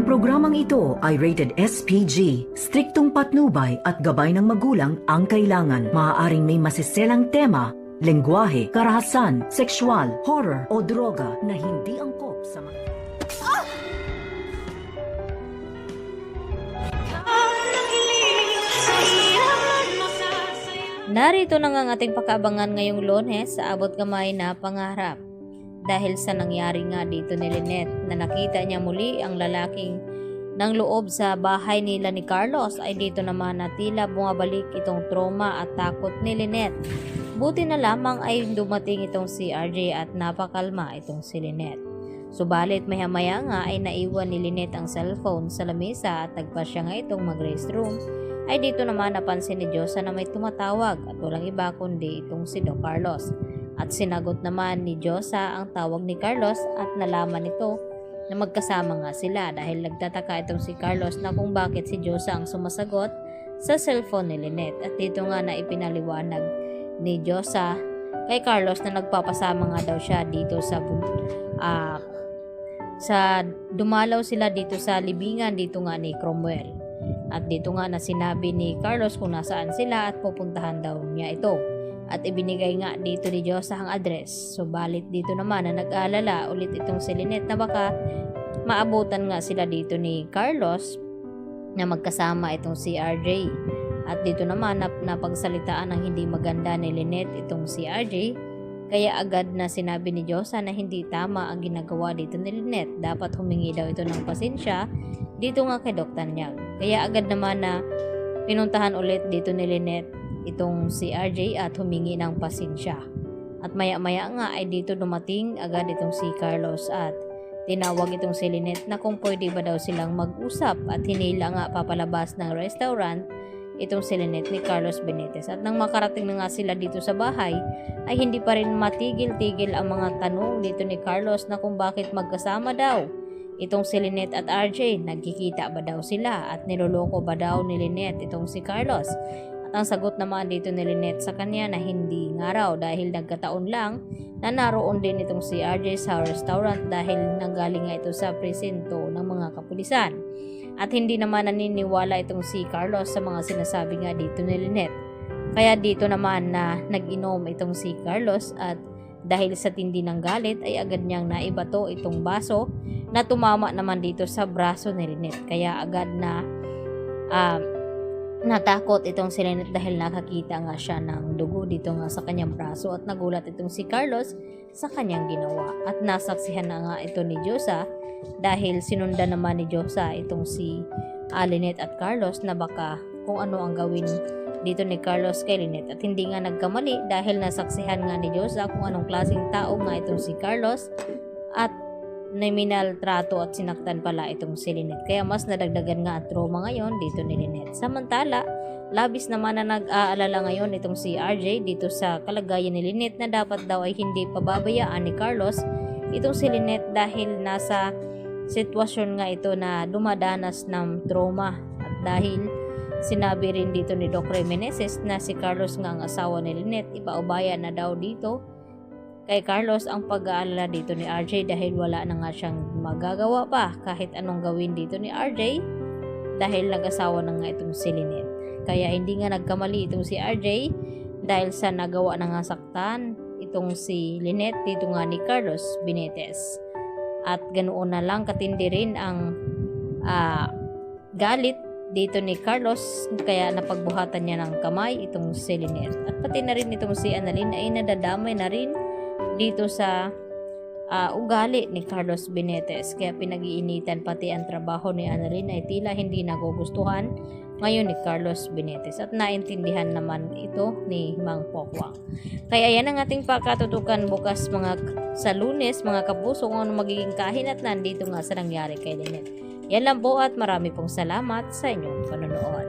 programang ito ay rated SPG. Striktong patnubay at gabay ng magulang ang kailangan. Maaaring may masiselang tema, lengguwahe, karahasan, sexual, horror o droga na hindi angkop sa mga... Narito na nga ang ating pakaabangan ngayong Lunes sa Abot Kamay na Pangarap. Dahil sa nangyari nga dito ni Lynette na nakita niya muli ang lalaking nang loob sa bahay nila ni Carlos, ay dito naman na tila bumabalik itong trauma at takot ni Lynette. Buti na lamang ay dumating itong si RJ at napakalma itong si Lynette. Subalit maya-maya nga ay naiwan ni Lynette ang cellphone sa lamesa at nagpa siya nga itong mag-restroom. Ay dito naman napansin ni Diyosa na may tumatawag at walang iba kundi itong si Doc Carlos. At sinagot naman ni Diyosa ang tawag ni Carlos at nalaman nito na magkasama nga sila dahil nagtataka itong si Carlos na kung bakit si Diyosa ang sumasagot sa cellphone ni Lynette. At dito nga na ipinaliwanag ni Diyosa kay Carlos na nagpapasama nga daw siya dito sa dumalaw sila dito sa libingan dito nga ni Cromwell. At dito nga na sinabi ni Carlos kung nasaan sila at pupuntahan daw niya ito. At ibinigay nga dito ni Diyosa ang address. Subalit dito naman na nag-aalala ulit itong si Lynette na baka maabutan nga sila dito ni Carlos na magkasama itong si RJ. At dito naman napagsalitaan ng hindi maganda ni Lynette itong si RJ. Kaya agad na sinabi ni Diyosa na hindi tama ang ginagawa dito ni Lynette. Dapat humingi daw ito ng pasensya dito nga kay Dr. Nyang. Kaya agad naman na pinuntahan ulit dito ni Lynette itong si RJ at humingi ng pasensya. At maya-maya nga ay dito dumating agad itong si Carlos at tinawag itong si Lynette na kung pwede ba daw silang mag-usap at hinila nga papalabas ng restaurant itong si Lynette ni Carlos Benitez. At nang makarating na nga sila dito sa bahay ay hindi pa rin matigil-tigil ang mga tanong dito ni Carlos na kung bakit magkasama daw itong si Lynette at RJ. Nagkikita ba daw sila at niloloko ba daw ni Lynette itong si Carlos? At ang sagot naman dito ni Lynette sa kanya na hindi nga raw dahil nagkataon lang na naroon din itong si RJ sa restaurant dahil nanggaling nga ito sa presinto ng mga kapulisan. At hindi naman naniniwala itong si Carlos sa mga sinasabi nga dito ni Lynette. Kaya dito naman na nag-inom itong si Carlos at dahil sa tindi ng galit ay agad niyang naibato itong baso na tumama naman dito sa braso ni Lynette. Kaya agad na natakot itong si Lynette dahil nakakita nga siya ng dugo dito nga sa kanyang braso at nagulat itong si Carlos sa kanyang ginawa. At nasaksihan na nga ito ni Diyosa dahil sinundan naman ni Diyosa itong si Lynette at Carlos na baka kung ano ang gawin dito ni Carlos kay Lynette. At hindi nga nagkamali dahil nasaksihan nga ni Diyosa kung anong klaseng tao nga itong si Carlos at nominal trato at sinaktan pala itong si Lynette. Kaya mas nadagdagan nga ang trauma ngayon dito ni Lynette. Samantala, labis naman na nag-aalala ngayon itong si RJ dito sa kalagayan ni Lynette na dapat daw ay hindi pababayaan ni Carlos itong si Lynette dahil nasa sitwasyon nga ito na dumadanas ng trauma. At dahil sinabi rin dito ni Doc Remeneses na si Carlos nga ang asawa ni Lynette, ipaubaya na daw dito kay Carlos ang pag-aalala dito ni RJ dahil wala na nga siyang magagawa pa kahit anong gawin dito ni RJ dahil nag-asawa na nga itong si Lynette. Kaya hindi nga nagkamali itong si RJ dahil sa nagawa na nga saktan itong si Lynette dito nga ni Carlos Benitez. At ganoon na lang katindi rin ang galit dito ni Carlos kaya napagbuhatan niya ng kamay itong si Lynette. At pati na rin itong si Annalyn ay nadadamay na rin dito sa ugali ni Carlos Benitez. Kaya pinag-iinitan pati ang trabaho ni Annalyn ay tila hindi nagugustuhan ngayon ni Carlos Benitez. At naintindihan naman ito ni Mang Pokwang. Kaya yan ang ating pakatutukan bukas sa Lunes mga kapuso kung ano magiging kahinatnan dito nga sa nangyari kay Lynette. Yan lang po at marami pong salamat sa inyong panonood.